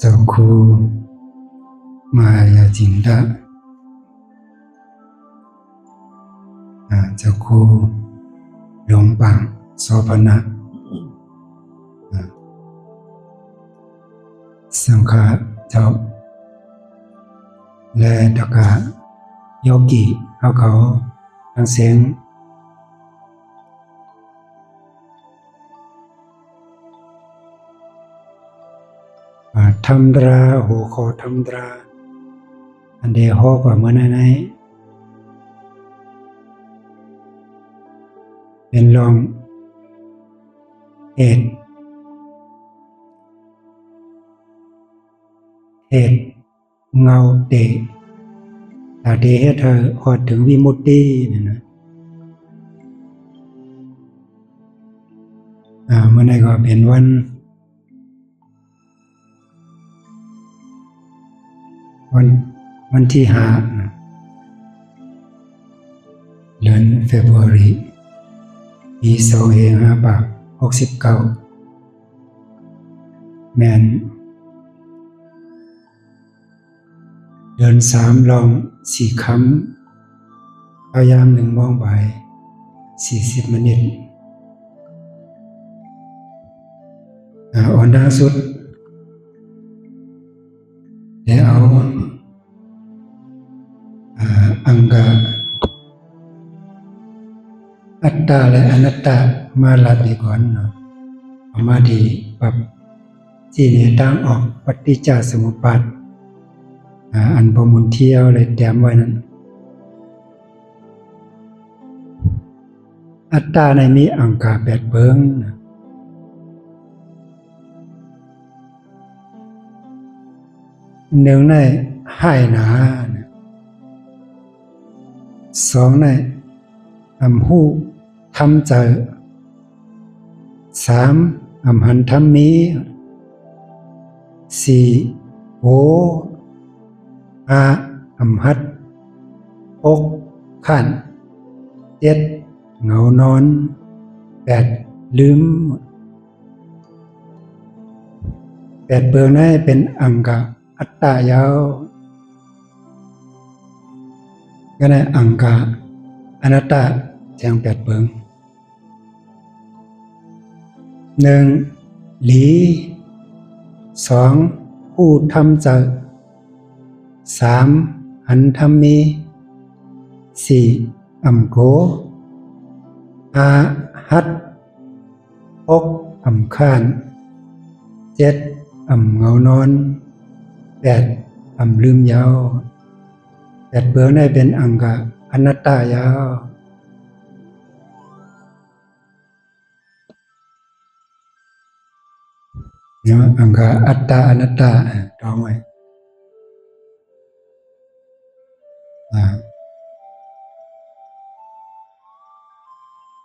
走库玛雅金达走库龙榜索帕那สังฆะเจ้าและดกะโยกิเขาทั้งเสียงธรรมดาหัวคอธรรมดาอันเดียวกว่าเมื่อไหนเป็นลองเหตุเงาเตะตาเดให้เธออดถึงวิมุตติเนี่ยนะเมื่อไหร่ก็เป็นวันที่5เดือนเฟบรุรีปี2569แม่นเดือน3ลอง4 คำพยายาม1 โมงบ่าย40 นาทีอ่อนล่าสุดได้เอาอังกะอัตตาและอนัตตามาลัดดีก่อนเนาะเอามาดีปรับที่เนี่ยตั้งออกปฏิจจสมุปบาทอันประมุนเที่ยวเลยแต้มไว้นั้นอัตตาในมีอังกะ8 เบิง1ในให้หนา2ในหูทำเจอ3หันทำมี4โห5หัด6ขัน7เงานอน8ลืม8 เบืองนั้นเป็นอังกะอัตตายาวก็ได้อังกะอนัตตาแทง8 เบือง1หลี2ผู้ทำเจอ3หันทำมี4โก5หัด6ข้าน7เงานอน8ลืมยาว8 เบืองได้เป็นอังกะอนัตตายาวเนี่ยอังกะอัตตาอนัตตาท้องไว้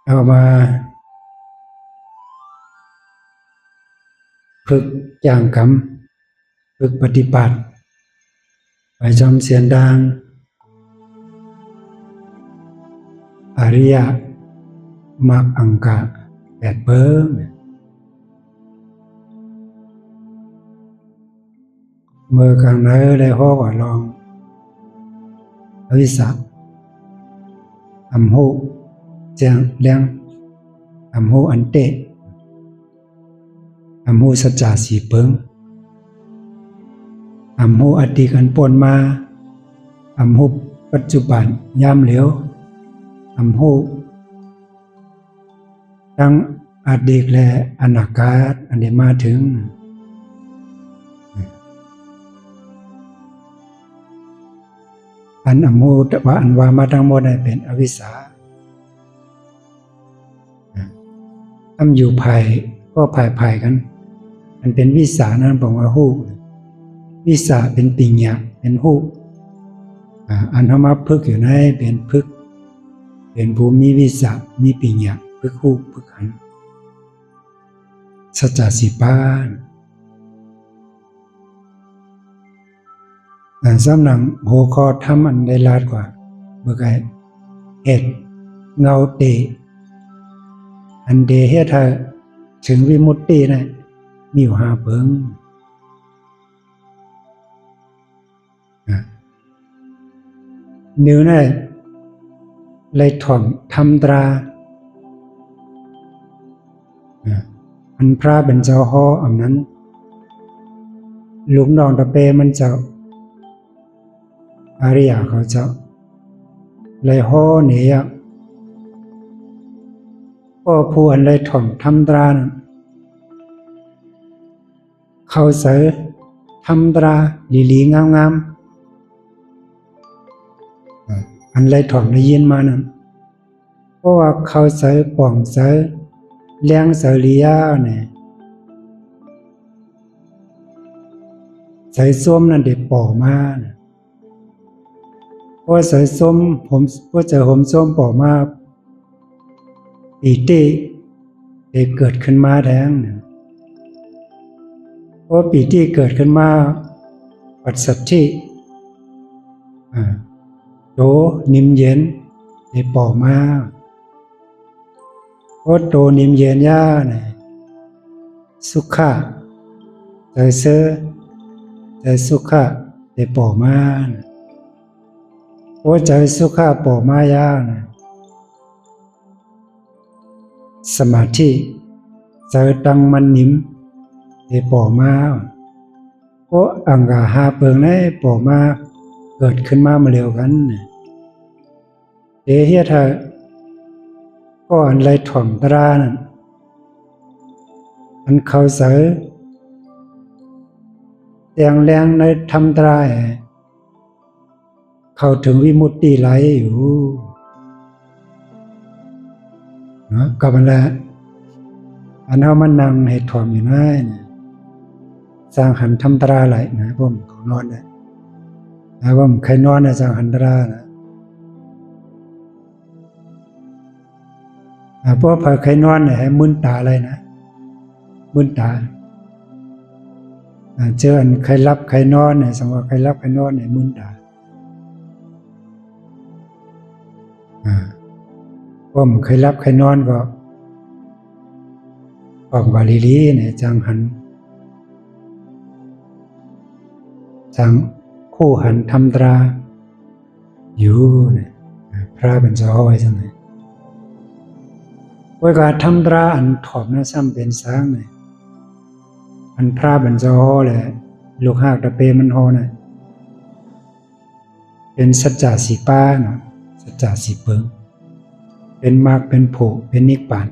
เอามาฝึกย่างกรรมฝึกปฏิบัติไปจำเสียนดังอริยมรรคอังกะ8 เบิงเมื่อกลางไหนได้ห้อว่าลองอวิสสะหูแจ้งเลี้ยงหูอันเตะหูสัจจะ4 เบิงหูอดีตอันปนมาหูปัจจุบันยามเหลียวหูทั้งอดีตและอนาคตอันได้มาถึงอันหูว่าอันว่ามาทั้งหมดได้เป็นอวิชชาอยู่ภายก็ภายกันมันเป็นวิสานั้นบอกว่าหูวิสาเป็นปิญญาเป็นหูอันธรรมะพึกอยู่ในเป็นพึกเป็นภูมิวิสามีปิญญาพึกหูพึกหันสัจจะ4 ประการสำนักหัวข้อธรรมอันได้ลาดกว่าเมื่อไงเหตุเงาเตะอันเดเฮธาถึงวิมุตตินะมีอยู่5 เบิง นิ้วนั่นเลยถ่อมทำตราอันพระเป็นเจ้าฮ้ออันนั้นลูกน้องตะเปมันเจ้าอาริยะเขาเจ้าเลยฮ้อเนี่ยก็ผู้อันเลยถ่อมทำตรานั้นเขาเสือทำตราลีๆงามๆอันเลยถ่อมได้ยินมานั้นเพราะว่าเขาเสือป่องเสือเลี้ยงเสือเลียเนี่ยใส่ส้มนั่นเด็กป่อมาเพราะใส่ส้มผมเพราะเจอผมส้มป่อมาปีติเด็กเกิดขึ้นมาแทงเพราะปีติเกิดขึ้นมาปัสสัทธิโตนิมเย็นเด็กป่อมาเพราะโตนิมเย็นย่าเนี่ยสุขะใจเสือใจสุขะเด็กป่อมาเพราะใจสุขะป่อมายาเนี่ยสมาธิเจอตังมันนิมเดป่อมาเพราะอังกาหาเปิงในป่อมาเกิดขึ้นมาเร็วกันเฮียถ้าก็อันไรถ่อมตรานั่นอันเขาเสือแรงแรงในทำตราเข้าถึงวิมุตติไหลอยู่กับมันละอันเอามันนั่งให้ถ่อมอยู่นั่นเนี่ยสร้างหันทำตราไหลนะผมเขานอนได้นะผมใครนอนนะสร้างหันตรานะเพราะพอใครนอนเนี่ยให้มึนตาอะไรนะมึนตาเจออันใครรับใครนอนเนี่ยสมมติใครรับใครนอนเนี่ยมึนตาผมเคยรับใครนอนก็ออกบาลีลีเนี่ยจังหันจังคู่หันทำตราอยู่เนี่ยพระเป็นเจ้าไว้จังเลยเวลาทำตราอันถอมนะซ้ำเป็นสร้างเนี่ยอันพระเป็นเจ้าเลยลูกหากตะเปมันโหเนี่ยเป็นสัจจะสีป้าเนาะสัจจะสีเปิงเป็นมรรคเป็นโผเป็นนิพพาน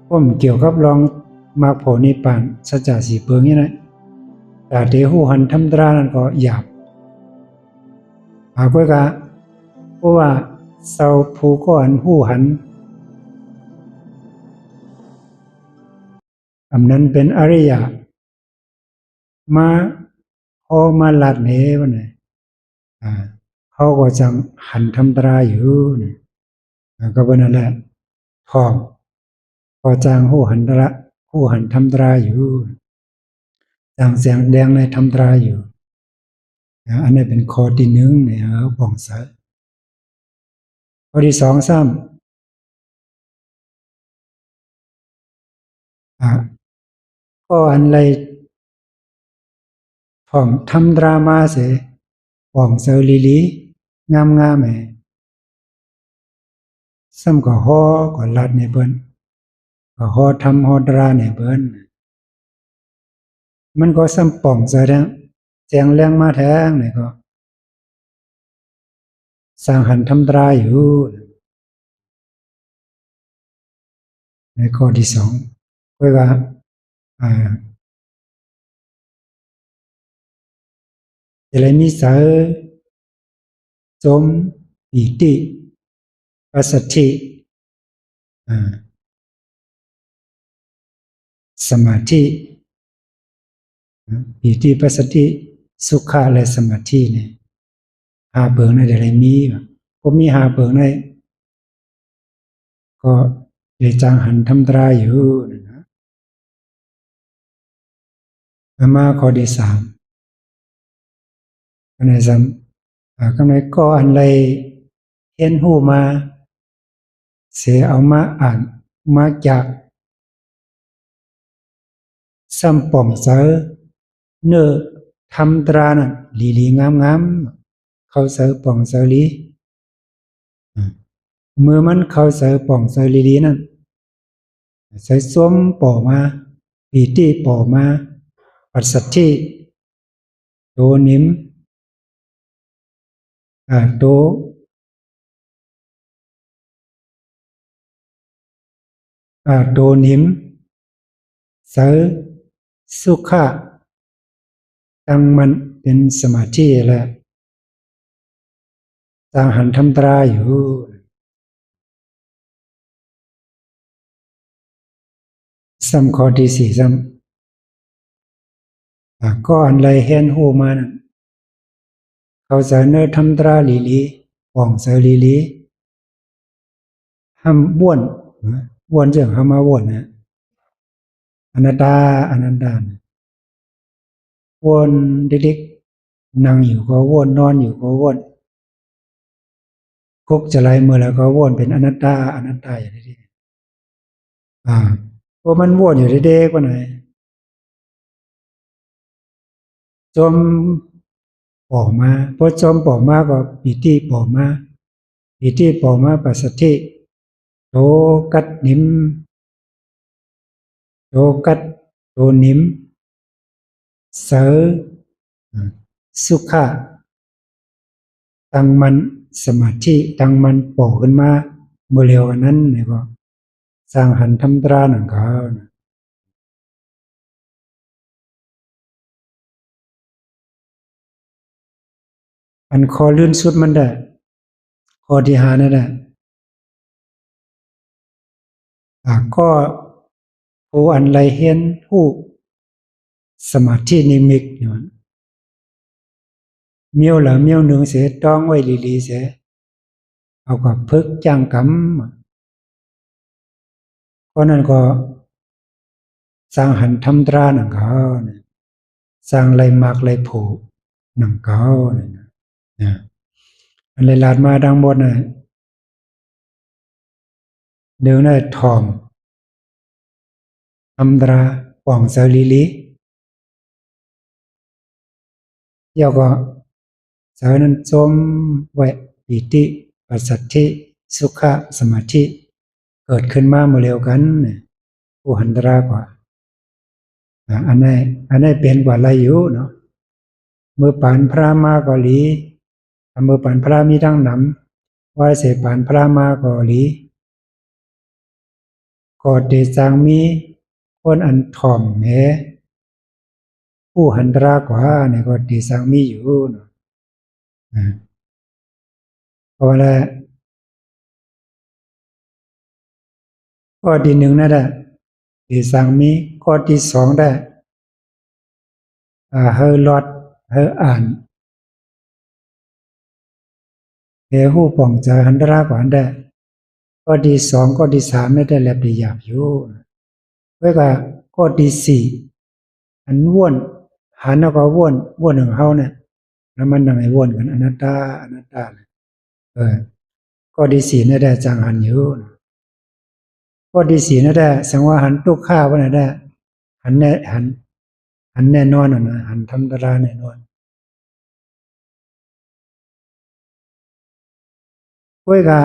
ผมเกี่ยวกับลองมรรคโผนิพพานสัจจะสีเปิงนี่นะแต่เทหูหันทำตรานั้นก็หยาบเพื่อกะเพราะว่าเสาภูก็หันหูหันอันนั้นเป็นอริยะมาพอมาหลัดเหวเนี่ยเขาก็จังหันทำตราอยู่เนี่ยก็เป็นนั่นแหละทองก็จางหูหันตระหูหันทำตราอยู่จางเสียงแดงในทำตราอยู่อันนี้เป็นข้อที่หนึ่งเนี่ยป่องใสข้อที่สองซ้ำก็อันไรทองทำตรามาเสียป่องเซอลีลีงามงามเอซ้ำก็ห่อก็ลัดในเบิ้นก็ห่อทำห่อตราในเบิ้นมันก็ซ้ำป่องเสียแจงแรงมาแทงเนี่ยก็สร้างหันทำตราอยู่ในข้อที่สองก็ว่าอะไรมีสายสมปีติปัสสัทธิสมาธิปีติปัสสัทธิสุขะและสมาธิเนี่ยหาเปิงในอะไรมีก็มีหาเปิงในก็เดจางหันทำตราอยู่นะมาข้อที่สามก็ในซ้ำก็ในก็อันไรเห็นหูมาเสียเอามาอ่านมาจากซ้ำป่องเสือเนื้อ ทำตรานั่นลีลีงามงามเขาเสือป่องเสือลีเมื่อมันเขาเสือป่องเสือลีลีนั่นใส่ส้มป่อมาปีติป่อมาปัสสัทธิโตนิมโตโตนิมเสือสุขะตั้งมันเป็นสมาธิแหละสร้างหันทำตราอยู่ซ้ำข้อที่สี่ซ้ำก็อันไรเห็นหูมานะเขาเสนอทำตราลีลีป่องเสอลีลีห้ามบ้วนบ้วนเจังห้ามมาบ้วนนะอนันดาอนันดาบ้วนเด็กๆนั่งอยู่ก็บ้วนนอนอยู่ก็บ้วนคุกจะไรเมื่อแล้วก็บ้วนเป็นอนัตตาอนัตตาอย่างนี้เพราะมันบ้วนอยู่เด็กๆว่าไหนจมป่อมาพอจมป่อมาก็ปีติป่อมาปีติป่อมาปัสสัทธิโตกัดนิมโตกัดโตนิมเสอสุขะตั้งมันสมาธิตั้งมันป่อขึ้นมาเมื่อเร็วกันนั้นเนี่ยก็สร้างหันทำตราหนังเขาอันคอลื่นสุดมันได้คอที่หานั่นแหละก็ผู้อันไรเห็นผู้สมาธินิมิตเนี่ยเมียวหละเมียวหนึ่งเสียต้องไว้ลีเสียเอากับพึกจ้างกำเพราะนั้นก็สร้างหันทำตราหนังเขาสร้างไรมากไรผูกหนังเขาเนี่ยอันไรลาดมาดังบนน่ะเดินได้ทอมทำตราป่องเสลีลีเดี๋ยวก็เสนั้นจมไว้ปีติปัสสัทธิสุขะสมาธิเกิดขึ้นมาเมื่อเร็วกันผู้หันตรากว่าอันนี้เป็นกว่าไรอยู่เนาะเมื่อปานพระมาก็หลีเมื่อปานพระมีทั้งนำว่าเสปานพระมาก็หลีก็เดจังมีคนอันถ่อมแหมผู้หันตรากว่าเนี่ยก็เดจังมีอยู่เนาะเพราะว่าข้อที่หนึ่งนั่นแหละเดจังมีข้อที่สองได้เฮอลอดเฮออ่านเฮหูป่องใจหันตรากว่าได้ข้อที่สองข้อที่สามไม่ได้แลบได้หยาบอยู่ไว้กับข้อที่สี่อันว่วนหันแล้วก็ว่นของเขาเนี่ยแล้วมันยังไงว่นกันอนัตตาอนัตตาเลยข้อที่สี่นี่ได้จังหันอยู่ข้อที่สี่นี่ได้สังว่าหันตุกข้าว่าไหนได้หันแน่นอนนะหันธรรมดาแน่นอนไว้กับ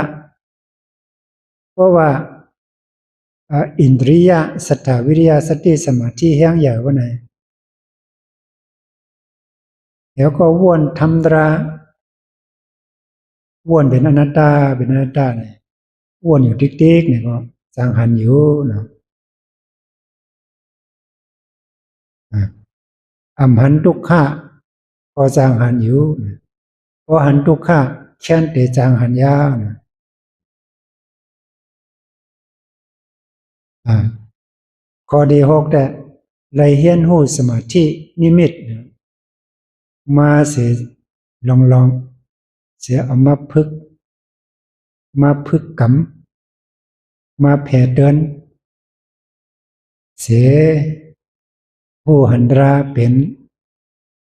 เพราะว่าอินทรียะสัทธาวิริยะสติสมาธิแห้งใหญ่ว่าไหนเดี๋ยวก็ว่นธรรมดาว่นเป็นอนัตตาเป็นอนัตตาเนี่ยว่นอยู่ติ๊กๆเนี่ยก็จังหันอยู่เนาะอัมหันทุกขะก็จางหันอยู่พอหันทุกขะเช่นเตจางหันยาวนะข้อที่หกได้ไลเฮียนหูสมาธินิมิตมาเสียลองเสียเอามาพึกกำมาแผ่เดินเสียผู้หันตราเป็น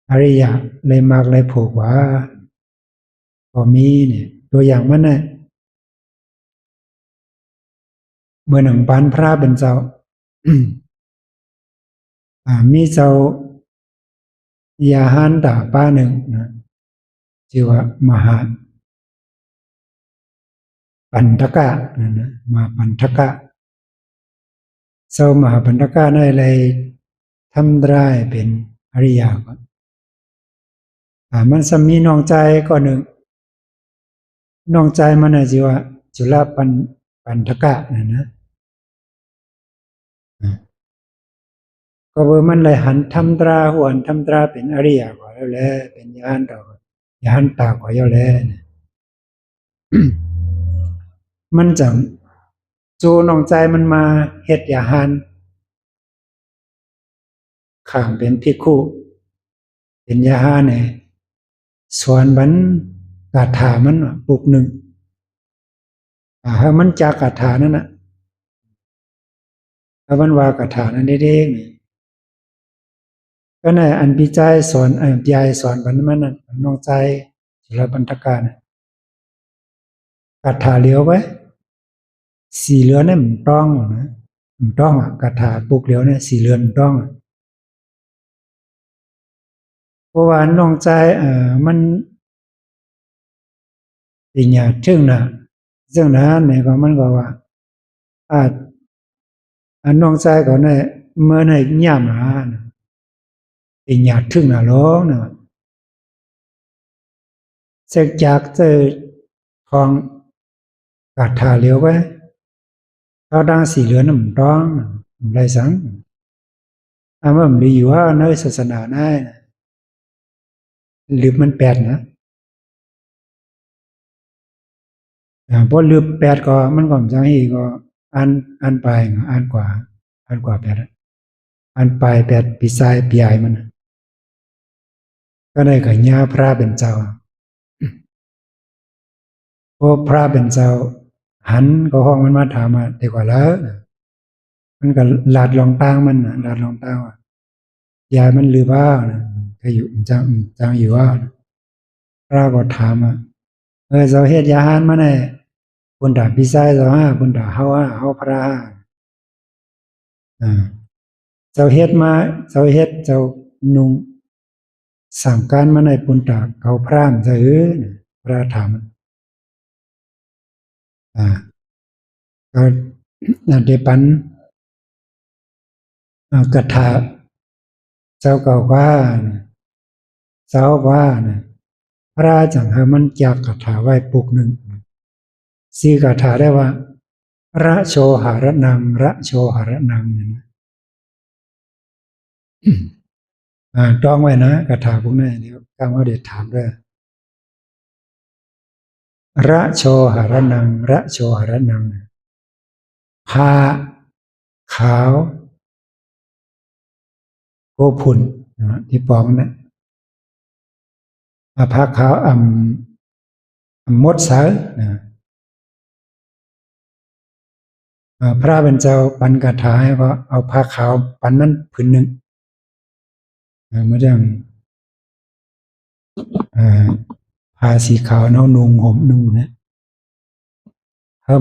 อริยะเลยมากเลยผูกว่าก็มีเนี่ยตัวอย่างมันนะเมื่อหนังปานพระเป็นเจ้ามีเจ้า ยาหันตาป้าหนึ่งนะชื่อว่ามหาปันทกะนะมหาปันทกะเจ้ามหาปันทกะได้เลยทำได้เป็นอริยก่อนมันสมีน้องใจก็หนึ่งน้องใจมันนะชื่อว่าจุลปันทกะนะก็เบอร์มันเลยหันทำตราหวนทำตราเป็นอริยก่อนแล้วแหละเป็นยานต่อยานตาก่อนแล้วแหละมันจังจูน้องใจมันมาเฮ็ดยาหันข้างเป็นภิกขุเป็นยาหันเนี่ยส่วนมันกาถามันปุกหนึ่งถ้ามันจากกาถานั่นน่ะถ้ามันว่ากาถานั้นเด้ๆนี่ก็ในอันพิจัยสอนยายสอนบันมันน่ะน้องใจจุลปันทกานะกาถาเลี้ยวไว้สีเหลืองเนี่ยมันต้องนะมันต้องกาถาปุกเลี้ยวเนี่ยสีเหลืองมันต้องเพราะว่าน้องใจมันเป็นอย่างทึ่งนะซึ่งนั้นเนี่ยก็มันก็ว่าน้องใจก็เนี่ยเมื่อในย่ามาเป็นอย่างทึ่งนะร้องนะเสกจากเจอทองกาถาเลี้ยวไว้เขาดังสีเหลืองน้ำร้องไรสังมันดีอยู่ว่าในศาสนาได้หรือมันแปดนะเพราะลืมแปดก็มันก็จังฮีก็อันไปอันกว่าแปดอันไปแปดปีซ้ายปีใหญ่มันก็ได้กับญาพระเป็นเจ้าพอพระเป็นเจ้าหันก็ห้องมันมาถามมาดีกว่าแล้วมันก็ลาดลองตางมันลาดลองตางว่ายายมันลือบ้านะก็อยู่จังอยู่ว่าพระก็ถามเจ้าเฮ็ดยาหันมาแน่ปุณดาปีซ้ายเจ้าปุณดาเฮาพระเจ้าเฮ็ดมาเจ้าเฮ็ดเจ้านุงสั่งการมาในปุณตาเขาพร่ำจะพระธรรมก็เดปันกถาเจ้าเก่าว่าเจ้าว่าพระจังหามันจากกถาไว้ปุกหนึ่งสี่กถาได้ว่าระโชหารนังระโชหารนังนะต้องไว้นะกถาพวกนี้เดี๋ยวข้ามาเด็ดถามด้วยระโชหารนังระโชหารนังผ้าขาวโกพุนที่ปองนะผ้าขาวมดสานะพระเป็นเจ้าปันกถาให้ก็เอาผ้าขาวปันนั้นผืนหนึ่งเมื่อเรื่องผ้าสีขาวเนานุ่งห่มนุ่งนะ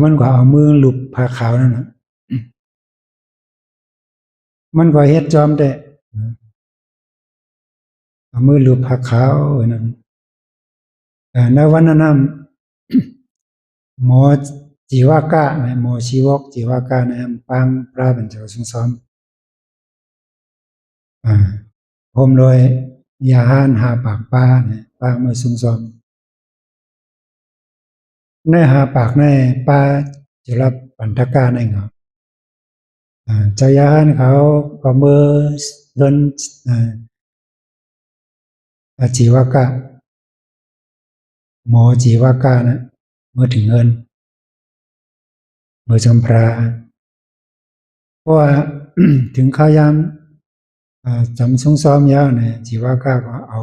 มันก็เอามือลุบผ้าขาวนั่นนะมันก็เฮ็ดจอมแต่เอามือลุบผ้าขาวนั่นในวันนั้นหมอจีวากะหมอชีวกจีวากะนะปังพระเป็นเจ้าทรงซ้อมผมเลยยาหานหาปากป้าเนี่ยปากมือทรงซ้อมในหาปากในป้าจะรับปันทกาในเงาเจ้ายาหานเขาก็มือเดินจีวากะหมอจีวากะนะเมื่อถึงเงินเมื่อจำพระเพราะว่าถึงข้ายามจำทรงซ้อมยาวเนี่ยจีวากะก็เอา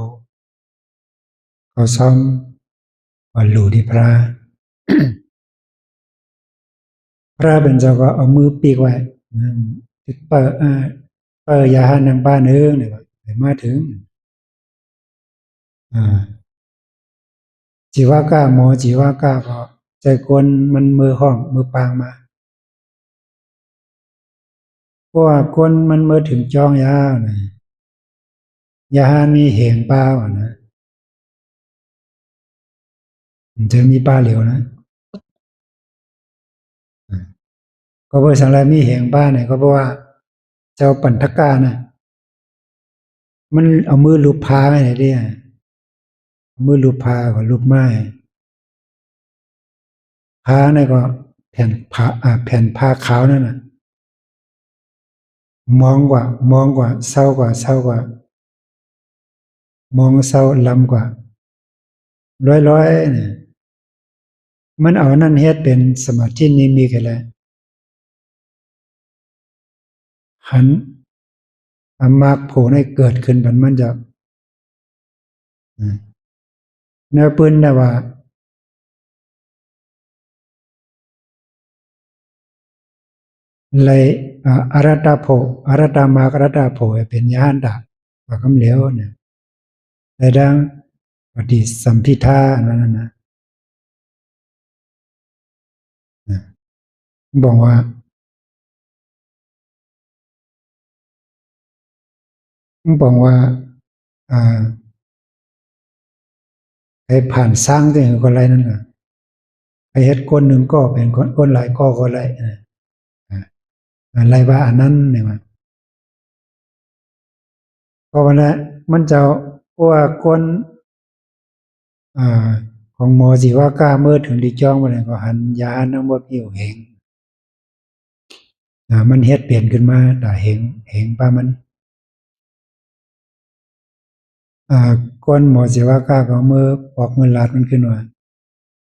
เขาซ้อมวันหลูที่พระพระเป็นเจ้าก็เอามือปีกไว้เปิดยาหานางบ้านเนี่ยมาถึงจีวากะหมอจีวากะก็ใจกวนมันมือห้องมือปางมาเพราะว่าคนมันมือถึงจองยาวเนี่ย ยาหานมีเหงป้าว่ะนะมันจะมีป้าเหลียวนะก็เพราะสังไรมีเหงป้าเนี่ยก็เพราะว่าเจ้าปันทกานะมันเอามือลูบพาไงเนี่ยเอามือลูบพากับลูบไม้พาเนี่ยก็แผ่นผ้าแผ่นผ้าขาวนั่นน่ะมองกว่าเศร้ากว่ามองเศร้าล้ำกว่าร้อยเนี่ยมันเอานั่นเฮ็ดเป็นสมาธินิมิตกันแล้วหันอามากโผล่ให้เกิดขึ้นมันจะแนวปืนนะว่าเลยอารัตตาโผอารัตตามากอารัตตาโผเป็นญาณดาว่าคำเหลวเนี่ยแต่ดังปฏิสัมพิทานั่นนะบอกว่าบอกว่าอ่าให้ผ่านสร้างที่คนไรนั่นน่ะไปเฮ็ดคนหนึ่งก็เป็นคนหลายก็ไรอะไรว่าอันนั้นเนี่ยมันก็วันละมันจะว่าคนอ่าของหมอสิว่ากล้าเมื่อถึงดีจ้องมาเลยก็หันยาน้ำมดหิวเหงมันเฮ็ดเปลี่ยนขึ้นมาแต่เหงป้ามันก้นหมอสิว่ากล้าก็เมื่อปอกเงินลาดมันขึ้นว่า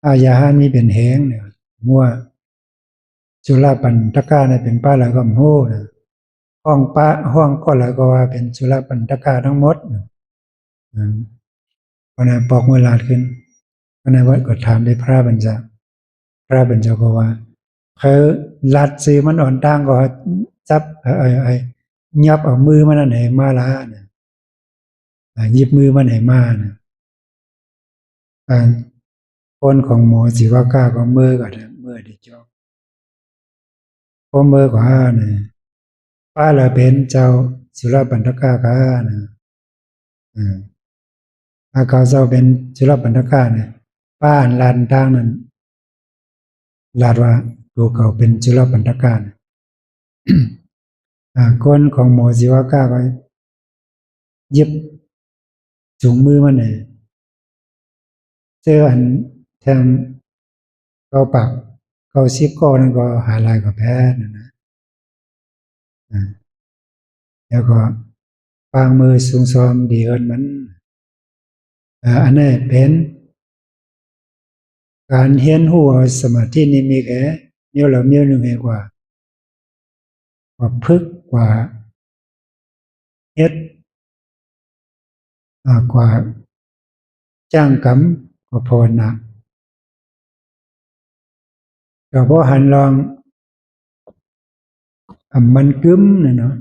อายาหันมีเป็นเหงเนี่ยมั่วจุลปันตะกาเนี่ยเป็นป้าแล้วก็โหนะห้องป้าห้องก็แล้วก็ว่าเป็นจุลปันตะกาทั้งหมดอืมวันนั้นปอกเงินลาดขึ้นวันนั้นวัดก็ถามได้พระบรรจาก็ว่าเขาลัดซื้อมันอ่อนตั้งก็จับยับเอามือมันอันไหนมาละเนี่ยหยิบมือมันไหนมาเนี่ยคนของหมอศิวากาก็มือก็ได้มือดีจอกพอมือก็เนี่ยป้าละเป็นเจ้าสุรปันธกากาเนี่ยอืมอาเขาเจ้าเป็นสุรปันธกาเนี่ยป้าอันลานทางนั้นลาดว่าตัวเขาเป็นสุรปันธกาเนี่ยคนของหมอศิวากาก็หยิบถุงมือมันเนี่ยเจออันแทงเขาปากเขาซิบก็นั่นก็หาลายกับแพทย์นะแล้วก็ปางมือสูงซ้อมดีเอินมันอันนี้เป็นการเห็นหัวสมาธินี่มีแค่เมียวละเมียวหนึ่งกว่าพึกกว่าเฮ็ดกว่าจ้างกรรมกว่าภาวนาก็พอหันลองมันกึ้มเนี่ยเนาะ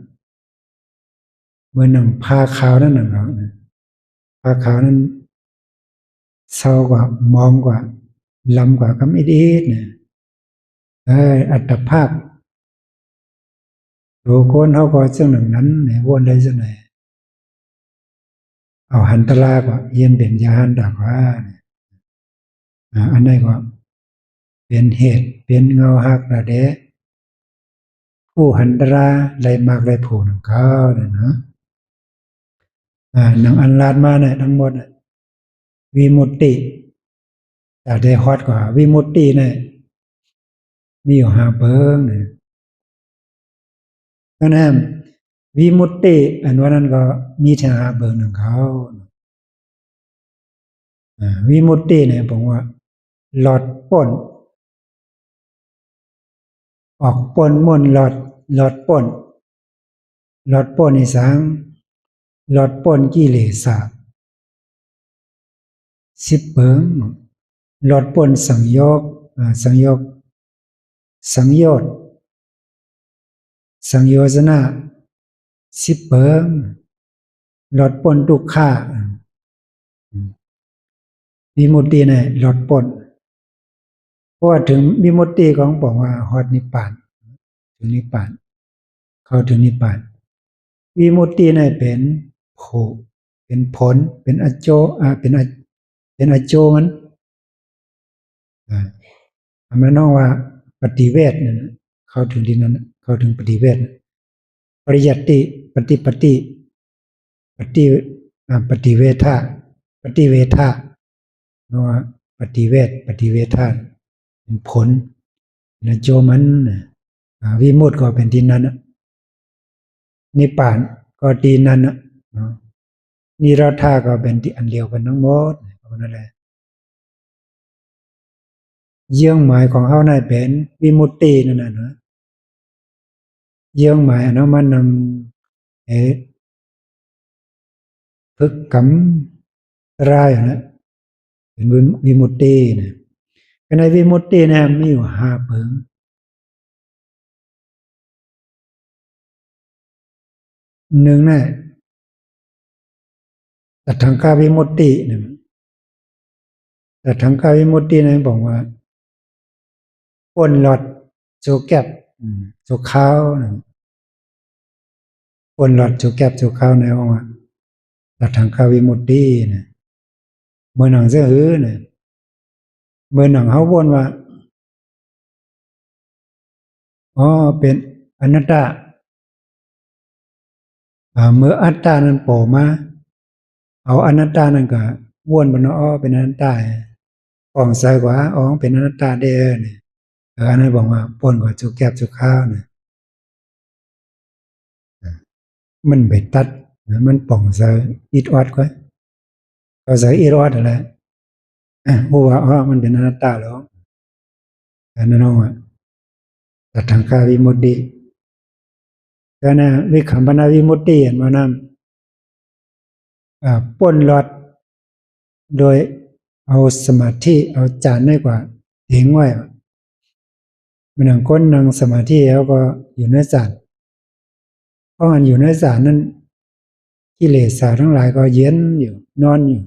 เมื่อหนังผ้าขาวนั่นหนังเราผ้าขาวนั้นเศร้ากว่ามองกว่าลำกว่าก็ไม่ดีเนี่ยอัตภาพตัวคนเขาก็จังหนึ่งนั้นเนี่ยวนได้จังไหนเอาหันตลากว่าเย็นเป็นยาหันดากว่าอันนี้ก็เป็นเหตุเป็นเงาหักระเดะผู้หันตราไรมากไรผูหนึ่งเขาเนี่ยนะหนังอันลาดมาเนี่ยทั้งหมดวิมุตติแต่ได้ฮอตกว่าวิมุตติเนี่ยมีอยู่ห้าเบิ้งเนี่ยก็นั่นวิมุตติอันว่านั้นก็มีแค่ห้าเบิ้งหนึ่งเขาวิมุตติเนี่ยผมว่าหลอดป่นออกป่นม่นหลอดป่นหลอดป่นอีสังหลอดป่นกิเลสสิบเบิ้งหลอดป่นสังโยกสังโยกสังโยชน์สังโยชนะสิบเบิ้งหลอดป่นทุกข้าวิมุตติเนี่ยหลอดป่นเพราะว่าถึงวิมุตติของบอกว่าฮอดนิพพานถึงนิพพานเข้าถึงนิพพานวิมุตติเนี่ยเป็นโภ เป็นผลเป็นอโจเป็นอโจมันมันน้องว่าปฏิเวทเนี่ยเข้าถึงที่นั้นเข้าถึงปฏิเวทปริยัติปฏิปฏิเวทะปฏิเวทะเนาะปฏิเวทปฏิเวทะเป็นผลนะโจมันวิมุตติก็เป็นที่นั้นนิพพานก็ที่นั้นเนาะนิโรธาก็เป็นที่อันเดียวกันทั้งหมดนั่นแหละเยื่อหมายของเขานั่นเป็นวิมุตตินั่นน่ะเนาะเยื่อหมายอันนั้นมันนำพึกกำรายนะเป็นวิมุตตินะในวิมุตติเนี่ยมีอยู่ห้าเพิงหนึ่งเนี่ยตัทธังคาวิมุตติเนี่ยตัทธังคาวิมุตติเนี่ยบอกว่าพ้นหลอดโจแก็บโจขาวนะพ้นหลอดโจแก็บโจขาวในว่าตัทธังคาวิมุตติเนี่ยเมื่อหนังเสื้อหื้อเนี่ยเมื่อหนังเขาวนว่าอ๋อเป็นอนัตตาเมื่ออัตตานั้นโผล่มาเอาอนัตตานั้นก็วนบนอ้อเป็นอนัตตาอ่องใส่กว่าอ๋อเป็นอนัตตาเด้อเนี่ยอันนั้นบอกว่าปนกว่าจุกแก็บจุกข้าวเนี่ยมันไปตัดมันป่องใส่อีดออดก็เอาใส่อีดออดอะไรผู้ว่าอ๋อมันเป็นอนัตตาแล้วอันนั้นว่าตัดทางคาวิมุตติก็นะวิคัมปนาวิมุตติเห็นว่านั้นปนหลอดโดยเอาสมาธิเอาจานได้กว่าทิ้งไว้มันนั่งก้นนั่งสมาธิแล้วก็อยู่ในจานเพราะมันอยู่ในจานนั้นกิเลสทั้งหลายก็เย็นอยู่นอนอยู่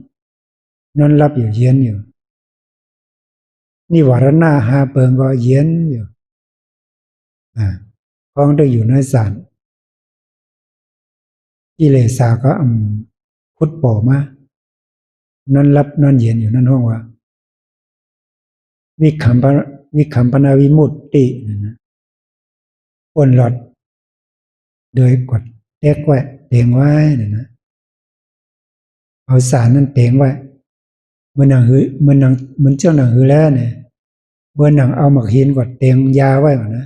นอนหลับอยู่เย็นอยู่นิวรณะหาเปิงก็เย็นอยู่เพราะได้อยู่ในจานกิเลสก็พุทธป่อมานอนหลับนอนเย็นอยู่นั่นห้องว่าวิคัมปนาวิมุตตินะพ้นหลอดโดยกดเต็กไว้เต็งไว้นะเอาสารนั้นเต็งไว้เมื่อหนังหือเมื่อหนังเหมือนเจ้าหนังหือแล้วเนี่ยเมื่อหนังเอาหมักหินกดเต็งยาไว้ก่อนนะ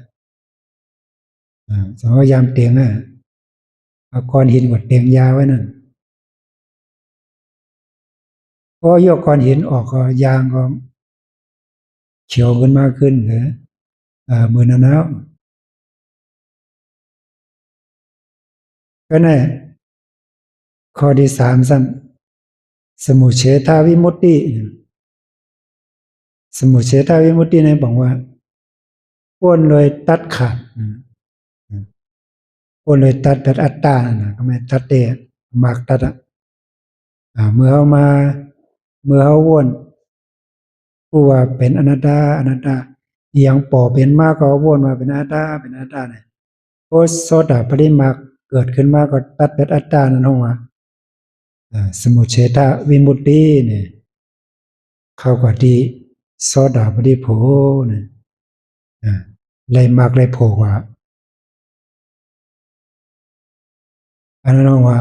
สองยามเต็งเอาก้อนหินกดเต็งยาไว้นั่นพอยกก้อนหินออกก็ยางก็เขียวขึ้นมากขึ้นหรือมือหนาวก็แน่ข้อที่สามสมุเฉทาวิมุตติสมุเฉทาวิมุตติเนี่ยบอกว่าพ้นเลยตัดขาดพ้นเลยตัดอัตตานะก็ไม่ตัดเตะมากตัดเมื่อเขามาเมื่อเขาวนผู้ว่าเป็นอนัตตาอนัตตาอย่างป่อเป็นมากก็วนมาเป็นอนัตตาเป็นอนัตตาเนี่ยโอโซดาปริมาเกิดขึ้นมาก็ตัดเป็นอัตตานั่นห้องว่าสมุเฉทวิมุตติเนี่ยเข้ากับที่โซดาปฏิโภเนี่ยเลยมากเลยโผว่าอันนั้นห้องว่า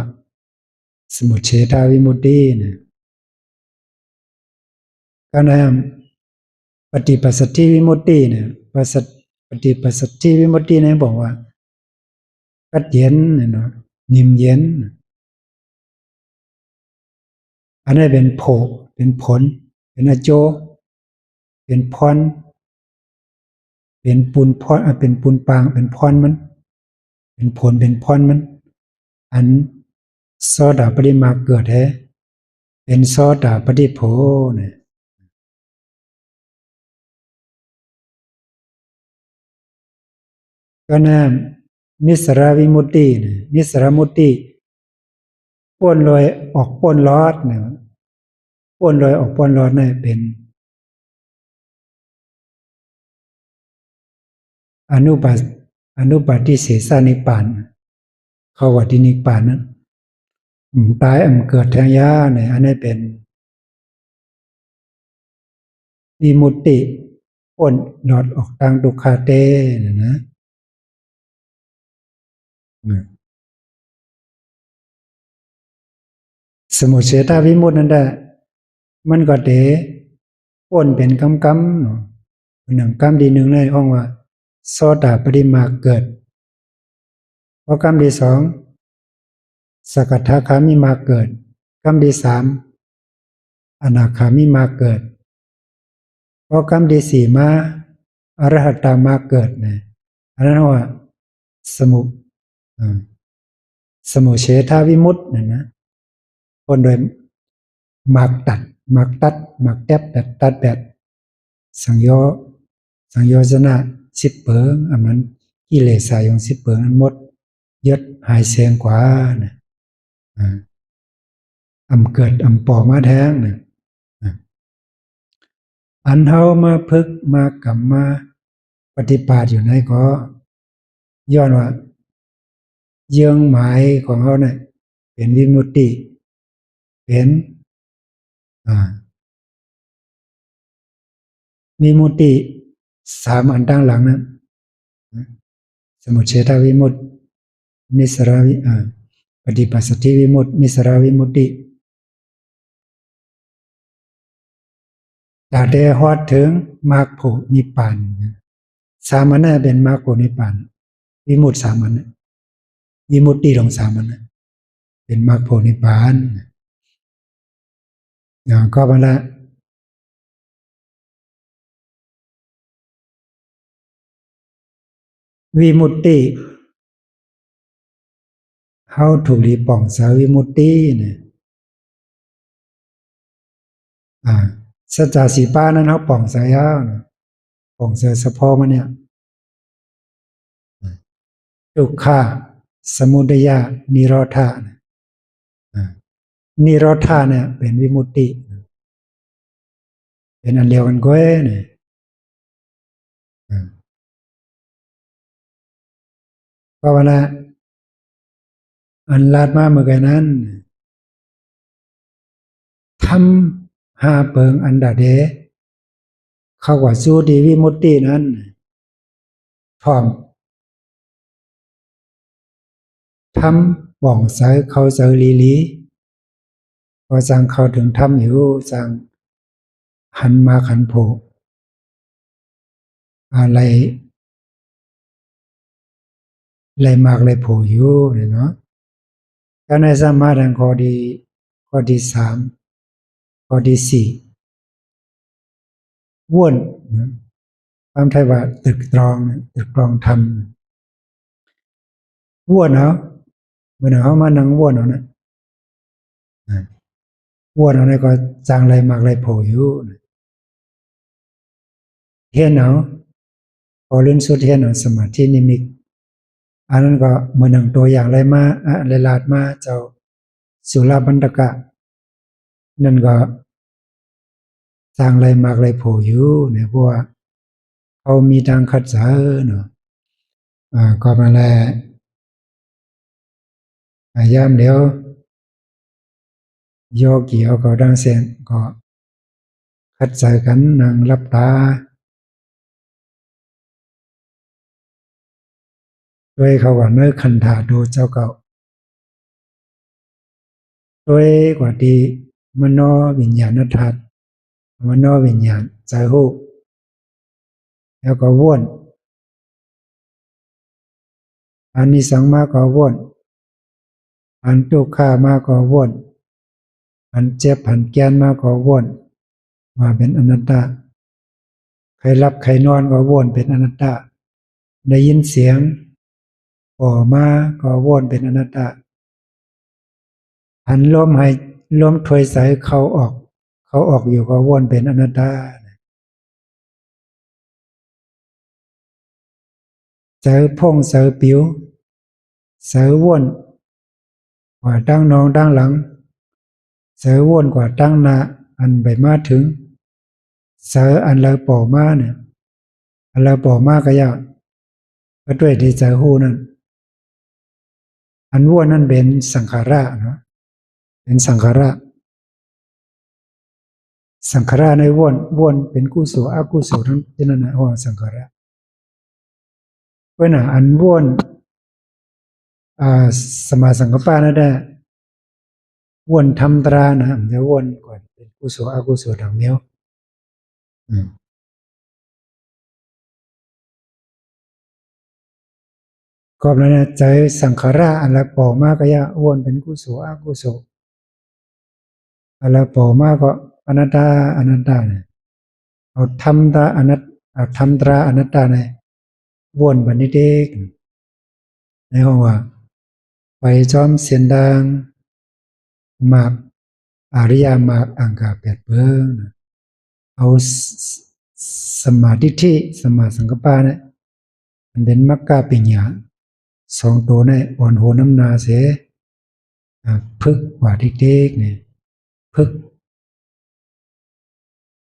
สมุเฉทวิมุตติเนี่ยก็นั่นปฏิปัสสัทธิวิมุตติเนี่ยปฏิปัสสัทธิวิมุตติเนี่ยบอกว่ากัดเย็นเนี่ยเนาะนิ่มเย็นอันนี้เป็นโผเป็นผลเป็นอโจเป็นพรเป็นปุนพรเป็นปุนปางเป็นพรมันเป็นผลเป็นพรมันอันโสดาปฏิมาเกิดแท้เป็นโสดาปฏิโภเนี่ยก็นั่นนิสราวิมุตติเนี่ยนิสรามุตติป้นลอยออกป้นลอดเนี่ยป้นลอยออกป้นลอดเนี่ยเป็นอนุปาทิเสสนิพพานเข้าวัฏนิพพานนั้น ตายเกิดแทงยาเนี่ยอันนี้เป็นวิมุตติพ้นหลอดออกทางทุกขาเตเนี่ยนะสมุจเฉทวิมุตตินั่นแหละมันก็เตพ้นเป็นกำๆเนาะหนึ่งกำดีหนึ่งในห้องว่าโสดาปฏิมาเกิดพอกำดีสองสกทาคามิมาเกิดกำดีสามอนาคามิมาเกิดพอกำดีสี่มาอรหัตตามาเกิดเนี่ยอันนั้นว่าสมุอ่าสมุเฉทวิมุตติเนี่ยนะพ้นโดยหมากตัดหมากตัดหมากแทบแบบตัดแบบสังโยสังโยชนะสิบเปิงอันนั้นกิเลสสายของสิบเปิงนั้นหมดยศหายเสียงกว่าเนี่ยเกิดปอมาแท้งเนี่ยอันเฮามาพึกมากรรมมาปฏิบัติอยู่ในก็ย้อนว่าเยื่องหมายของเขาเนี่ยเป็นวิมุตติเป็นวิมุตติสามอันตั้งหลังนั้นสมุจเฉทวิมุตตินิสราวิปฏิปัสสติวิมุตตินิสราวิมุตติแต่ได้ฮอดถึงมรรคผลนิพพานสามัญนั้นเป็นมรรคผลนิพพานวิมุตติสามัญวิมุตติของสามัญเป็นมรรคผลนิพพานก็มาละวิมุตติเฮาถูกหลีป่องสาวิมุตติเนี่ยสัจจะสีป้านั้นเขาป่องสายาวนะป่องเสือสะพอมันเนี่ยทุกขาสมุทัยนิโรธานิโรธาเนี่ยเป็นวิมุตติเป็นอันเดียวกันก็เนี่ยก็เวลาอันลาดมาเมื่อไงนั้นทำหาเปิงอันดาเดเข้าว่าสู้ดีวิมุตตินั้นพร้อมทำบ่องใสเขาเจอลีพอสั่งเข้าถึงทำอยู่สั่งหันมาขันโผอะไรมากเลยโผอยู่เนี่ยเนาะการในสมาธิข้อที่สามข้อที่สี่ว่นความไทยว่าตึกตรองธรรมว่นเอาเมื่อเขามานั่งว่นเอานะว่นเอาเนี่ยก็จางไรมากเลยโผอยู่เห็นเอาพอเล่นสุดเห็นเอาสมาธินิมิตอันนั้นก็เหมือนหนังตัวอย่างไรมาอะไรลาดมาเจ้าสุราบันตกะนั่นก็สร้างไรมากไรโผอยู่เนี่ยเพราะว่าเขามีทางคัดสรรเนาะก็มาแล้วยามเดียวโยกีเอาก็ดังเสียงก็คัดสรรกันนั่งรับตาด้วยเขาว่าเนื้อคันธาดูเจ้าเก่าด้วยกว่าดีมโนวิญญาณธาตุมโนวิญญาณใจหูแล้วก็ว่นอันนี้สังมาก็ว่นอันทุกข้ามาก็ว่นอันเจ็บอันแกนมาก็ว่นมาเป็นอนัตตาใครรับใครนอนก็ว่นเป็นอนัตตาได้ยินเสียงออกมาก็ว่นเป็นอนัตตาหันลมให้ลมถอยใส่เข้าออกอยู่ก็ว่นเป็นอนัตตาเจอพงเจอปิวเจอว่นกว่าตั้งนองตั้งหลังเจอว่นกว่าตั้งหน้าอันไปมาถึงเจออันเราปอมาเนี่ยอันเราปอมาก็ยากก็ด้วยที่เจอหูนั่นอันว่นนั่นเป็นสังขาระเนาะ เป็นสังขารสังขารในวนเป็นกุศลอกุศลทั้งนั้นนะว่าสังขารเพราะน่ะอันวนสมาสังกปะนั่นแหละวนทำตรานะมันจะวนก่อนเป็นกุศลอกุศลดังเนี้ยก็แล้วนะใจสังขารอะไรปอมากก็ยะวนเป็นกุศลอกุศลอะไรปอมากก็อนัตตาอนัตตาเนี่ยเอาทำตราอนัตเอาทำตราอนัตตาเนี่ยวนบันนี้เด็กในห้องว่าไปจอมเสียนดังมากอริยมากอังกาเปียดเบิ้งเอาสมาธิที่สมาสังกปะเนี่ยมันเป็นมรรคปัญญาสองตัวเนี่ยอ่อนโหน้ำนาเสพึกว่าเด็กๆเนี่ยพึก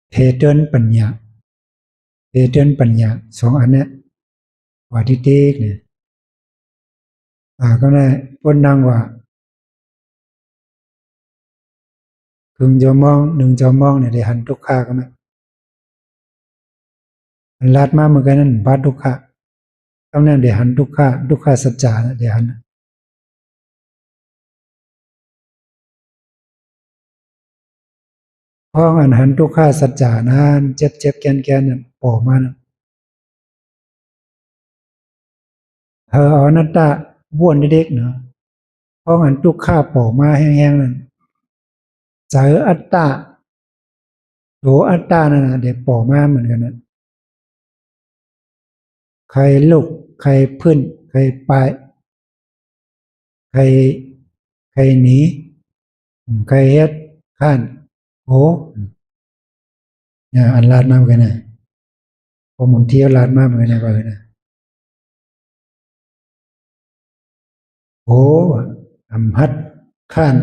เพเดินปัญญาเพเดินปัญญาสองอันเนี่ยว่าเด็กๆเนี่ยก็ได้พ้นดังว่าครึ่งจะมองหนึ่งจะมองเนี่ยได้หันทุกขาก็ไหมมันลาดมาเหมือนกันนั่นบาดทุกขาต้องนั่นได้หันทุกขาสัจจานะได้หันพ้องอันหันทุกขาสัจจานั้นเจ็บแกนนั่นปอมานะเอาอนัตตาบ้วนเด็กๆเนาะพ้องอันทุกขาปอมาแห้งๆนั่นเจออัตตาโหอัตตานั่นนะเด็กปอมาเหมือนกันนะใครลุกใครพื้นใครไปใครหนีใครเฮ็ดข้านโอ้เนี่ยอันลาดมากเลยนะพอหมุนเที่ยวลาดมากเลยนะก็เลยนะโอ้อำหัดข้าน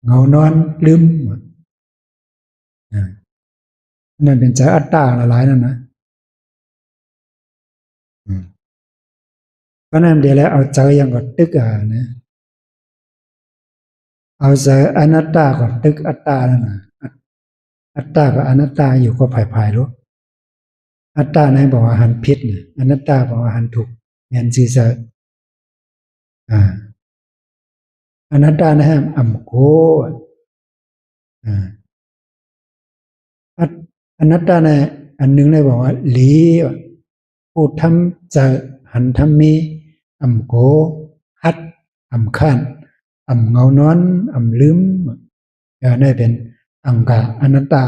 เงานอนลืมนั่นเป็นใจอัตตาละลายนั่นนะเพราะนั้นเดี๋ยวแล้วเอาใจยังก็ตึกนะเอาใจอนัตตาก็ตึกอัตตานั่นนะอัตตากับอนัตตาอยู่ก็ภายรู้อัตตาไหนบอกว่าหันผิดเนี่ยอนัตตาบอกว่าหันถูกเงี้ยสื่อสารอนัตตานะฮะอัมโกอนัตตาในอันหนึ่งได้บอกว่าหลีพูดทำจะหันทำมีอัมโกฮัดอัมขันอัมเงานอนอัมลืมได้เป็นอังกาอนัตตา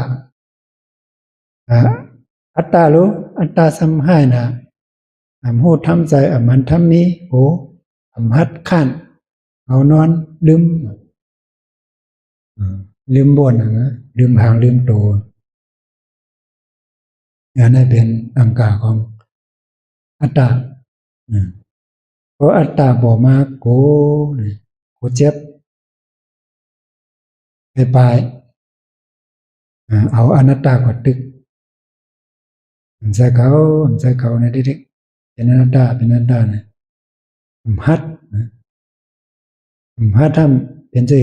อัตตารู้อัตตาสัมให้นะอัมหูทำใจอัมมันทำมีโออัมฮัดขันเงานอนลืมบ่นนะลืมหางลืมตัวนั่นเป็นอังกาของอัตตาเพราะอัตตาบอกมาโกเจ็บไปเอาอนัตตาก็ตึกใส่เขาในที่เป็นอนัตตาเนี่ยหัดทำเป็นใจ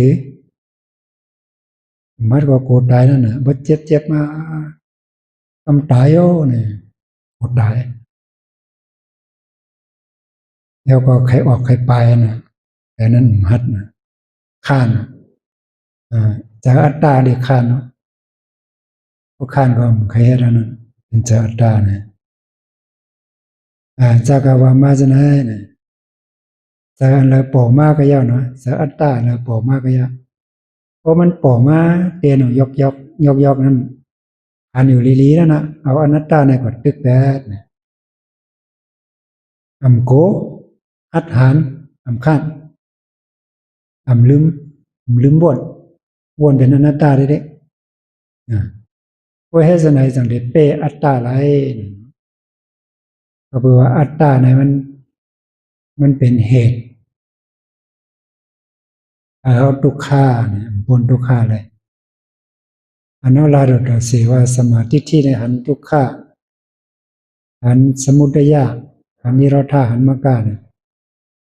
มัดก็โกรธได้นั่นน่ะบัดเจ็บมาทำตายโอ้เนี่ยโกรธได้แล้วก็ใครออกใครไปนะแต่นั้นหัดนะข้านจากอัตตาเด็กข้านเนาะพวกข้านก็ใครให้แล้วนั่นเป็นจากอัตตาเนี่ยจากวามาจะไหนเนี่ยจากอันละปอมากก็ยาวเนาะจากอัตตาละปอมากก็ยาวเพราะมันปอมาเตียนยกนั่นอันอยู่ลีๆนั่นนะเอาอนัตตาในกดตึกแปดเนี่ยอัมโกอัตหานอัมขันอัมลืมวนเป็นอนัตตาได้เด็กว่าให้สนัยสังเดชเปอัตตาไรก็แปลว่าอัตตาในมันเป็นเหตุเอาทุกขาเนี่ยบนทุกขาเลยอันนั้นลาดดเสว่าสมาธิที่ในหันทุกขาหันสมุทัยหันนิโรธาหันมรรคเนี่ย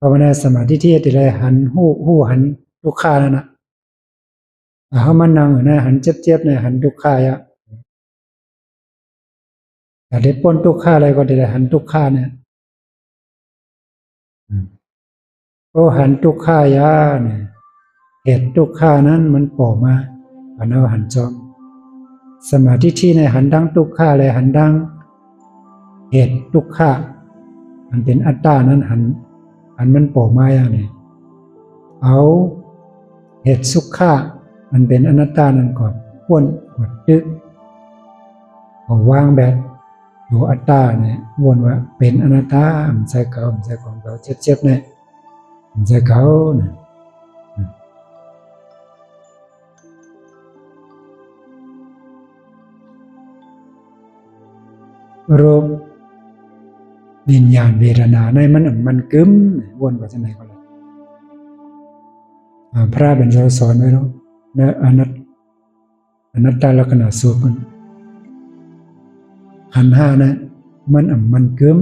ภาวนาสมาธิที่อะไรหันหู้หันทุกขานั่นนะเขามันนั่งอยู่นะหันเจ็บๆเนี่ยหันทุกขายะแต่ได้พ้นทุกขาอะไรก็ได้หันทุกขาเนี่ยก็หันทุกขายะเนี่ยเหตุทุกขานั้นมันโผล่มาอันเอาหันจอมสมาธิที่ในหันดังทุกขาเลยหันดังเหตุทุกขามันเป็นอัตตานั้นหันมันโผล่มาอย่างนี้เอาเหตุสุขะมันเป็นอนัตตานั่นก่อนพ้นหมดดึกเอาวางแบบดูอัตตาเนี่ยวนว่าเป็นอนัตตามันใจเก่ามันใจของเราเจ็บเนี่ยมันใจเก่าเนี่ยรูปวิญญาณเวทนาในมันกึ้มวนว่าจะไหนก็เลยพระเป็นเราสอนไว้แล้วนะอนัตตาลักษณะสูตรมันขันธ์ห้านะมันกึ้ม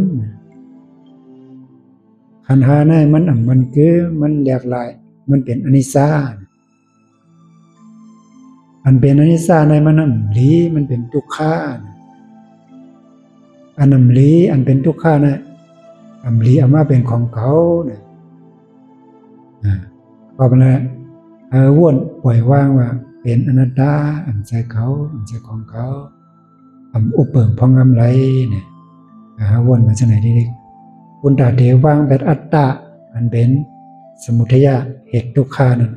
ขันธ์ห้านะมันกึ้มมันแหลกหลายมันเป็นอนิจจาอันเป็นอนิจจาในมันหลีมันเป็นทุกขาอันหลีอันเป็นทุกขานะหลีเอามาเป็นของเขาเนี่ยก็เป็นอะไรวนปล่อยวางว่าเป็นอนัตตาอันใจเขาอันใจของเขาอุปเปิงพองำไรเนี่ยวนมาจากไหนดีๆคุณตาเทวางแบบอัตตาอันเป็นสมุทัยเหตุทุกขานั่น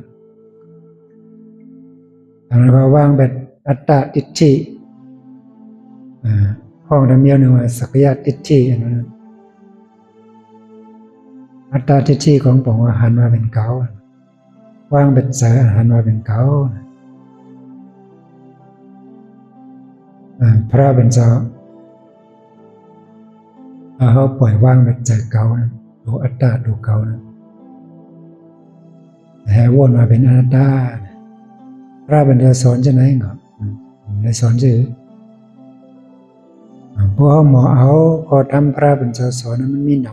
แล้วก็วางแบบอัตตาทิฏฐิห้องน้ำเมียวหนึ่งว่าสักยะทิฏฐิอันนั้นอัตตาทิฏฐิของผมว่าหันมาเป็นเขาว่างเป็นเสือหันมาเป็นเขาพระเป็นเจ้าเขาปล่อยว่างเป็นใจเขาดูอัตตาดูเขาแต่วนมาเป็นอนัตตาพระเป็นเจ้าสอนจะไหนก่อนได้สอนจื่อพวกหมอเอาพอทำพระเป็นเจ้าสอนนั้นมันมีน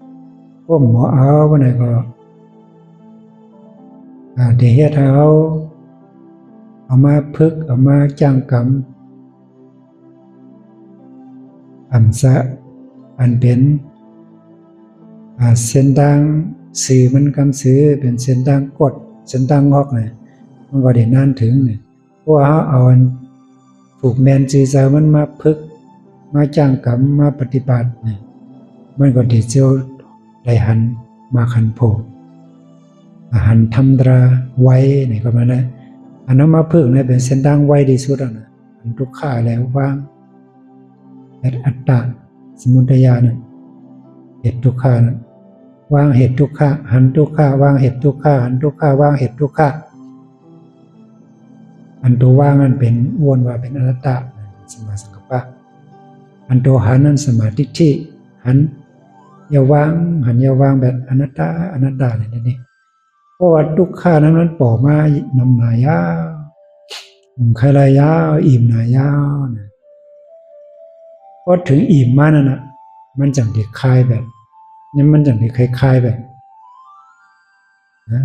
ำพวกหมอเอาวันไหนก็เดี๋ยวเอามาพึกเอามาจ้างกรรมอันเป็นเส้นทางสื่อมันกำสื่อเป็นเส้นทางกดเส้นทางงอกเนี่ยมันก็ได้นานถึงเนี่ยเพราะว่าเอาผูกแมนสื่อสารมันมาพึกมาจ้างกรรมมาปฏิบัติเนี่ยมันก็ได้เจ้าได้หันมาขันโผหันทำตราไว้เนี่ยก็มานะอันนั้นมาพึกเนี่ยเป็นเส้นทางไว้ดีสุดนะอันทุกขาแล้วว่างอัตตาสมุทัยนั่นเหตุทุกขานั่นวางเหตุทุกขาหันทุกขาวางเหตุทุกขาหันทุกขาวางเหตุทุกขาอันตัวว่างนั่นเป็นวนว่าเป็นอนัตตาสมาสังกัปปะอันตัวหันนั่นสมาธิที่หันอย่าวางหันอย่าวางแบบอนัตตาเลยนี่เพราะว่าทุกขานั้นมันปล่อมานำหนายาวใครลายาวอิ่มหนายาวนะพอถึงอิ่มมานั่นนะมันจังได้คลายแบบนี่มันจังได้คลายแบบนะ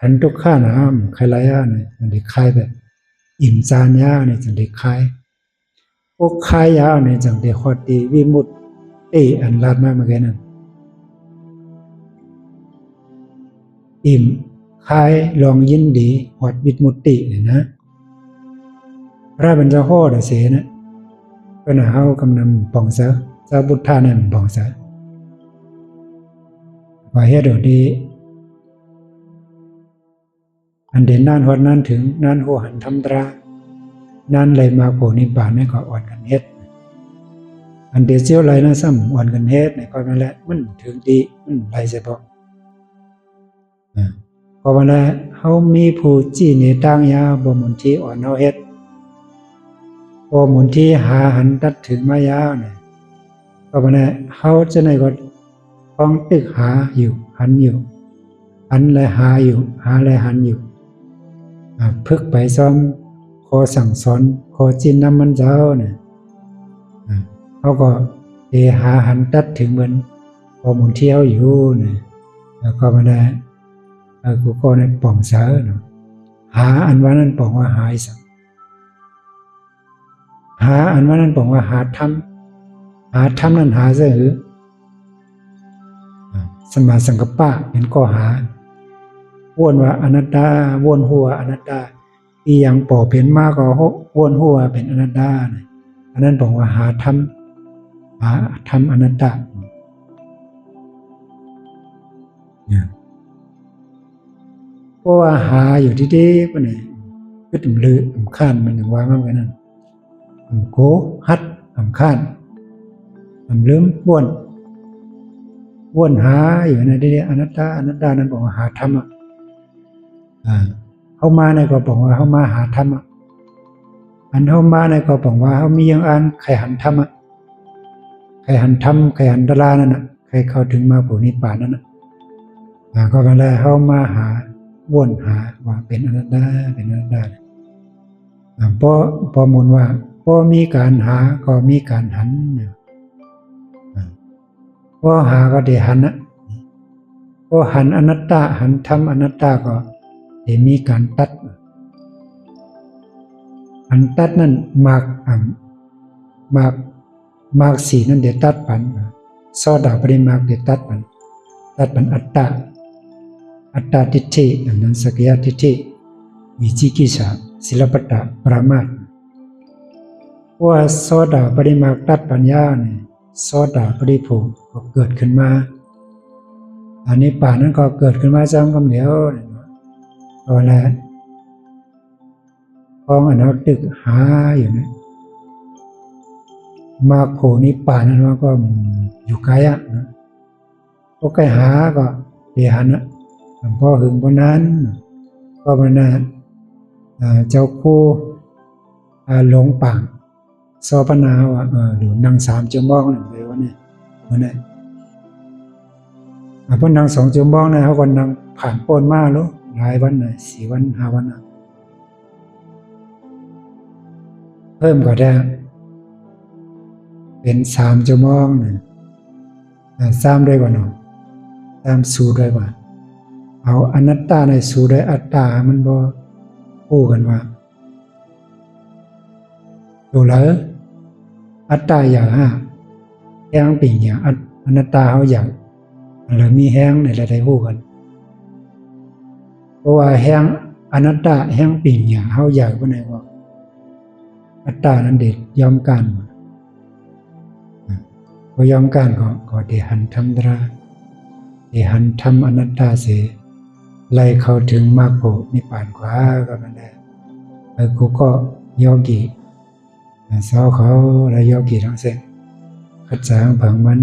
หันทุกข้านะใครลายาเนี่ยมันได้คลายแบบอิ่มจานยาเนี่ยจังได้คลายพวกคลายยาเนี่ยจังได้ฮอดดีวิมุตติอันลาดมากเมื่อกี้นั่นอิ่มคลายลองยินดีฮอดวิมุตติเนี่ยนะพระบรรจโหดเสนะก็น่าเอากำนำปองเสเจ้าบุตรท่านั่นปองเสว่าเหตุดีอันเด่นนั่นฮอดนั่นถึงนั่นโหหันทำตรานั่นเลยมาโผนิบาตนี่ก็อ่อนกันเฮ็ดอันเดียวเจียวไรนะซ้ำอ่อนกันเฮ็ดนี่ก็นั่นแหละมันถึงดีมันไรเฉพาะก็ว่าแล้วเฮามีผู้จี้นี่ตั้งยาบ่หมุนที่อ่อนเฮาเฮ็ดพอหมุนที่หาหันตัดถึงมายาวเนี่ยก็ว่าแล้วเฮาจะไหนก็ต้องตึกหาอยู่หันอยู่หันเลยหาอยู่หาเลยหันอยู่พึกไปซ้อมขอสั่งสอนขอจินน้ำมันเจ้าเนี่ยเขาก็หาหันตัดถึงเหมือนพอหมุนเที่ยวอยู่เนี่ย แล้วก็มาได้กูก็ในป่องเสือเนาะหาอันว่านั้นป่องว่าหายสังหาอันว่านั้นป่องว่าหาธรรมนั้นหาเสือสมาสังกัปปะเป็นก็หาวนว่าอนัตตาวนหัวอนัตตาอีหยังป่อเป็นมากก็วนหัวเป็นอนัตตาอันนั้นป่องว่าหาธรรมอนัตตาเพราะว่าหาอยู่ที่เด็กมันเนี่ยก็ถึงลือข้านมันถึงว่ามันกันนั่นโกฮัดข้านลืมวนหาอยู่ในที่อนัตตานั้นบอกว่าหาธรรมเข้ามาในก็บอกว่าเข้ามาหาธรรมอันเข้ามาในก็บอกว่าเขามีอย่างอันใครหันธรรมใครหันธรรมใครหันดารานั่นน่ะใครเข้าถึงมาผู้นิพพานนั่นน่ะก็กันแล้วเข้ามาหาวนหาว่าเป็นอนัตตาพอมูลว่าพอมีการหาก็มีการหันพอหาก็ได้หันนะพอหันอนัตตาหันธรรมอนัตตาก็ได้มีการตัดอันตัดนั่นมากสีนั่นเดี๋ยวตัดปันโซดาปริมากเดี๋ยวตัดปันอัตตาทิฏฐินั้นสักยะทิฏฐิวิจิกิจฉาศิลปตะปรามาสว่าโซดาปริมาตัดปัญญาเนี่ยโซดาปริภูก็เกิดขึ้นมาอันนี้ป่านั้นก็เกิดขึ้นมาจังคำเดียวก็แล้วกองอันนั้นตึกหาอยู่นะมาโคนิป่านั้นก็อยู่ไกลอ่ะนะก็ใกล้หาก็เดี๋ยวหันนะพอหึงพอนั้นก็มันนะเจ้าคู่หลงปังซอปนาว่าหรือนั่ง3 ชั่วโมงหนึ่งเลยวันนี้วันนี้พอนั่ง2 ชั่วโมงนะเขาก็นั่งผ่านโปนมาแล้วหลายวันเลย4 วัน5 วันเพิ่มก็ได้เป็น3 ชั่วโมงเนี่ย3ด้วยกว่าเนาะ3สู้ด้วยกว่าเอาอนัตตาในสู้ด้วยอัตตามันบ่คู่กันว่าดูแล้วอัตตาอย่างแห้งปิ่งอย่างอนัตตาเขาอย่างอะไรมีแห้งในอะไรคู่กันเพราะว่าแห้งอนัตตาแห้งปิ่งอย่างเขาอย่างก็ไหนว่าอัตตานั้นเด็ดยอมกันพอยอมกันก็เดหันธรรมดาเดหันธรรมอนัตตาเสไล่เข้าถึงมรรคผลนิพพานกว่าก็มันได้กูก็โยกีสาวเขาและโยกีทั้งเส้นขัดสางผังมัน